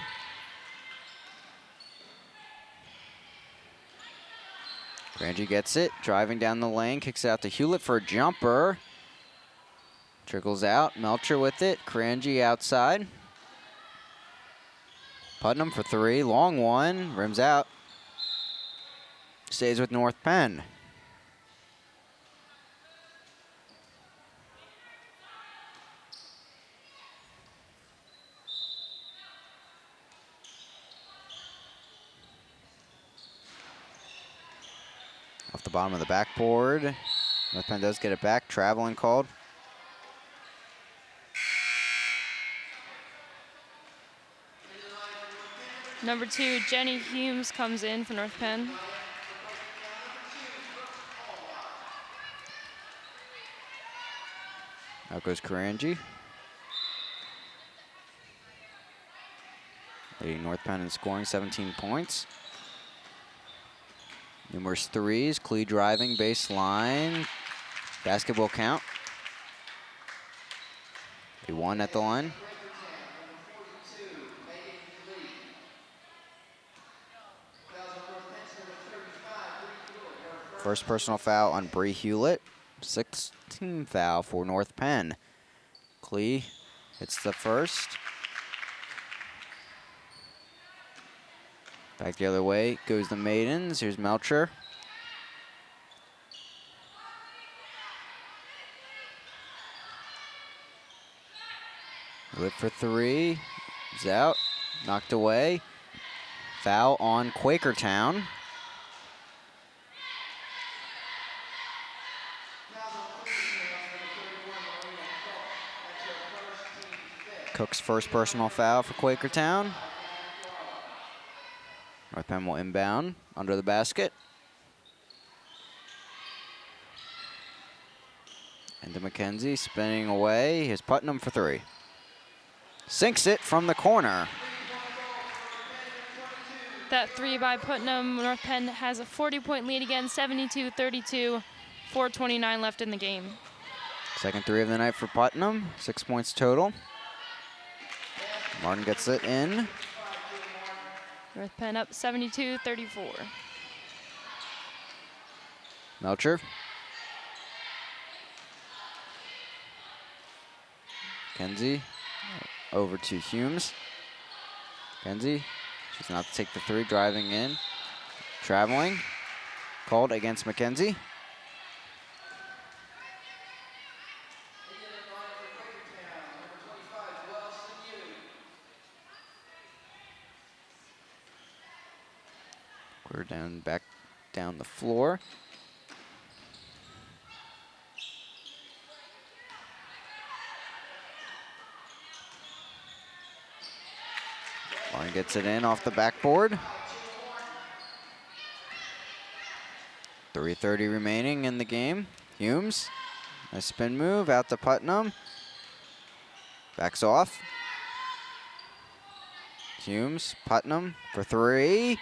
Karanji gets it, driving down the lane, kicks it out to Hewlett for a jumper. Trickles out, Melcher with it, Karanji outside. Putnam for three, long one, rims out. Stays with North Penn. Off the bottom of the backboard. North Penn does get it back. Traveling called. Number 2, Jenny Humes comes in for North Penn. Out goes Karanji. Leading North Penn in scoring, 17 points. Numerous threes, Klee driving baseline. Basketball count. Be one at the line. First personal foul on Bree Hewlett. 16th foul for North Penn. Klee hits the first. Back the other way goes the Maidens. Here's Melcher. Lit for three. He's out. Knocked away. Foul on Quakertown. Cook's first personal foul for Quakertown. North Penn will inbound under the basket. Into McKenzie, spinning away. Here's Putnam for three. Sinks it from the corner. That three by Putnam. North Penn has a 40-point lead again, 72-32, 4:29 left in the game. Second three of the night for Putnam, 6 points total. Martin gets it in. North Penn up 72-34. Melcher. Kenzie over to Humes. Kenzie, she's not to take the three, driving in. Traveling, called against Mackenzie. We're back down the floor. Line gets it in off the backboard. 3:30 remaining in the game. Humes, a spin move out to Putnam. Backs off. Humes, Putnam for three.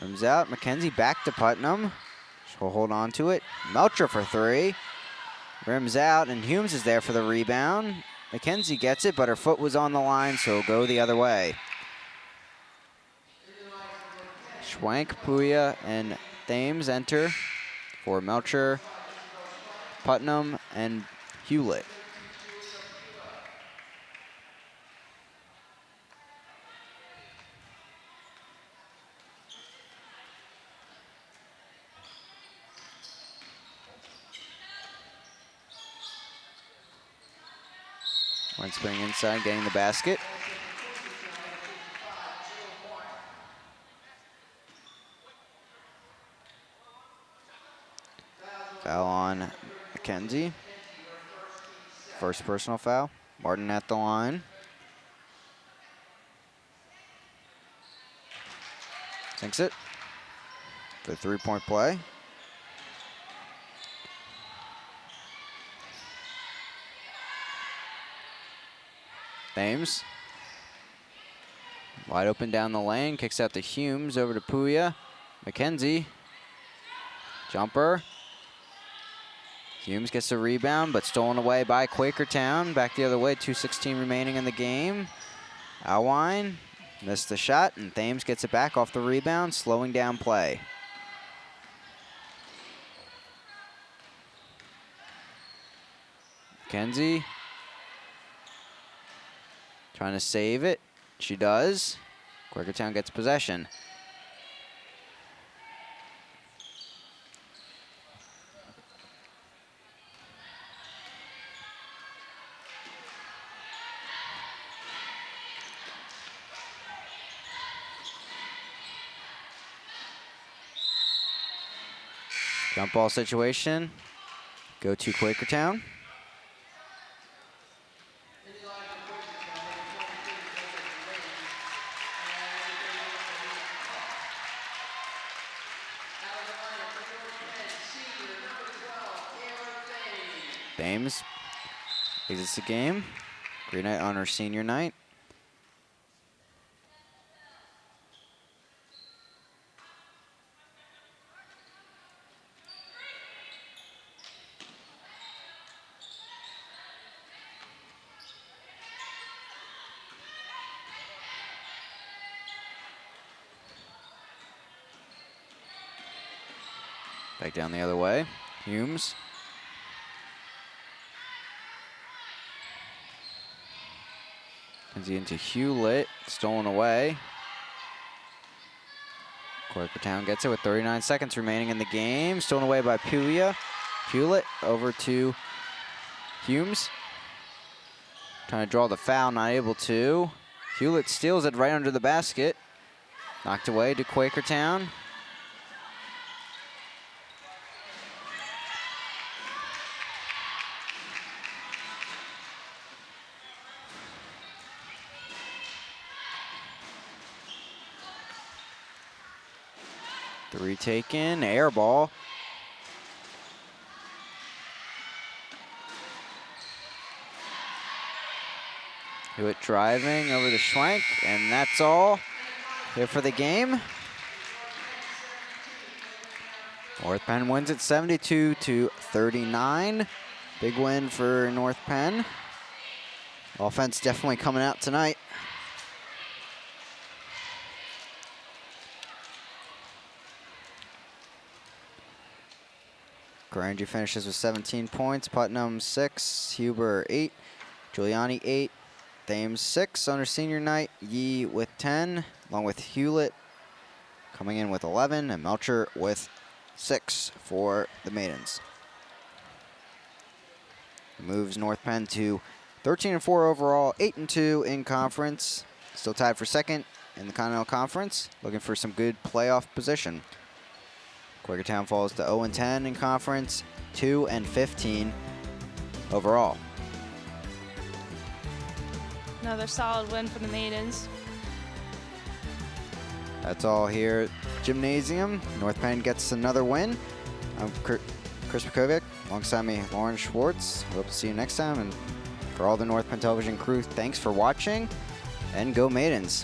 Rims out. Mackenzie back to Putnam. She'll hold on to it. Melcher for three. Rims out, and Humes is there for the rebound. Mackenzie gets it, but her foot was on the line, so it'll go the other way. Schwank, Puya, and Thames enter for Melcher, Putnam, and Hewlett. One spinning inside, getting the basket. Foul on Mackenzie. First personal foul. Martin at the line. Sinks it for the three-point play. Thames. Wide open down the lane. Kicks out to Humes. Over to Puya. Mackenzie. Jumper. Humes gets the rebound, but stolen away by Quakertown. Back the other way. 2:16 remaining in the game. Alwine missed the shot, and Thames gets it back off the rebound, slowing down play. Mackenzie. Trying to save it. She does. Quakertown gets possession. Jump ball situation. Go to Quakertown. Thames exits the game. Great night on her senior night. Back down the other way. Humes. Into Hewlett, stolen away. Quakertown gets it with 39 seconds remaining in the game. Stolen away by Puya. Hewlett over to Humes. Trying to draw the foul, not able to. Hewlett steals it right under the basket. Knocked away to Quakertown. Three taken, air ball. Hewitt driving over to Schwank, and that's all here for the game. North Penn wins it 72-39. Big win for North Penn. Offense definitely coming out tonight. Granger finishes with 17 points, Putnam 6, Huber 8, Giuliani 8, Thames 6 on her senior night, Yee with 10, along with Hewlett coming in with 11, and Melcher with 6 for the maidens. Moves North Penn to 13-4 overall, 8-2 in conference. Still tied for second in the Continental Conference, looking for some good playoff position. Quakertown falls to 0-10 in conference, 2-15 overall. Another solid win for the maidens. That's all here at Gymnasium. North Penn gets another win. I'm Chris Makovic. Alongside me, Lauren Schwartz. Hope to see you next time. And for all the North Penn Television crew, thanks for watching, and go Maidens.